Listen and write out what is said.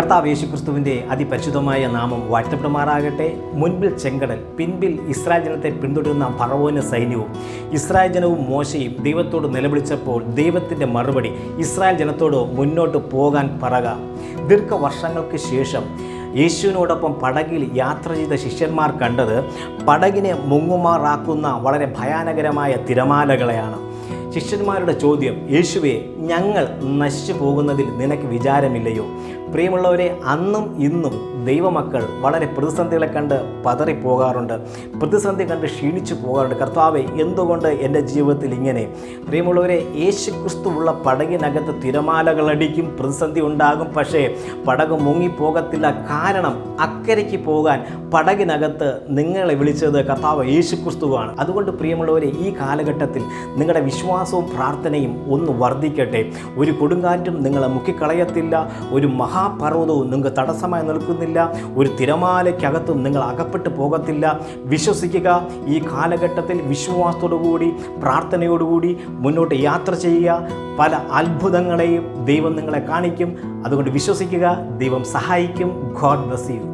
കർത്താവ് യേശുക്രിസ്തുവിൻ്റെ അതിപരിശുദ്ധമായ നാമം വാഴ്ത്തപ്പെടുമാറാകട്ടെ. മുൻപിൽ ചെങ്കടൽ, പിൻപിൽ ഇസ്രായേൽ ജനത്തെ പിന്തുടരുന്ന ഫറവോനും സൈന്യവും. ഇസ്രായേൽ ജനവും മോശയും ദൈവത്തോട് നിലവിളിച്ചപ്പോൾ ദൈവത്തിൻ്റെ മറുപടി, ഇസ്രായേൽ ജനത്തോട് മുന്നോട്ട് പോകാൻ പറക. ദീർഘവർഷങ്ങൾക്ക് ശേഷം യേശുവിനോടൊപ്പം പടകിൽ യാത്ര ചെയ്ത ശിഷ്യന്മാർ കണ്ടത് പടകിനെ മുങ്ങുമാറാക്കുന്ന വളരെ ഭയാനകരമായ തിരമാലകളെയാണ്. ശിഷ്യന്മാരുടെ ചോദ്യം, യേശുവേ, ഞങ്ങൾ നശിച്ചു പോകുന്നതിൽ നിനക്ക് വിചാരമില്ലയോ? പ്രിയമുള്ളവരെ, അന്നും ഇന്നും ദൈവമക്കൾ വളരെ പ്രതിസന്ധികളെ കണ്ട് പതറിപ്പോകാറുണ്ട്, പ്രതിസന്ധി കണ്ട് ക്ഷീണിച്ചു പോകാറുണ്ട്. കർത്താവേ, എന്തുകൊണ്ട് എൻ്റെ ജീവിതത്തിൽ ഇങ്ങനെ? പ്രിയമുള്ളവരെ, യേശുക്രിസ്തുവുള്ള പടകിനകത്ത് തിരമാലകളടിക്കും, പ്രതിസന്ധി ഉണ്ടാകും, പക്ഷേ പടക് മുങ്ങിപ്പോകത്തില്ല. കാരണം അക്കരയ്ക്ക് പോകാൻ പടകിനകത്ത് നിങ്ങളെ വിളിച്ചത് കർത്താവ് യേശുക്രിസ്തുവാണ്. അതുകൊണ്ട് പ്രിയമുള്ളവരെ, ഈ കാലഘട്ടത്തിൽ നിങ്ങളുടെ വിശ്വാസവും പ്രാർത്ഥനയും ഒന്ന് വർദ്ധിക്കട്ടെ. ഒരു കൊടുങ്കാറ്റും നിങ്ങളെ മുക്കിക്കളയത്തില്ല, ഒരു മഹാപർവ്വതവും നിങ്ങൾക്ക് തടസ്സമായി നിൽക്കുന്നില്ല, ഒരു തിരമാലയ്ക്കകത്തും നിങ്ങൾ അകപ്പെട്ടു പോകത്തില്ല. വിശ്വസിക്കുക. ഈ കാലഘട്ടത്തിൽ വിശ്വാസത്തോടുകൂടി പ്രാർത്ഥനയോടുകൂടി മുന്നോട്ട് യാത്ര ചെയ്യുക. പല അത്ഭുതങ്ങളെയും ദൈവം നിങ്ങളെ കാണിക്കും. അതുകൊണ്ട് വിശ്വസിക്കുക. ദൈവം സഹായിക്കും. God bless you.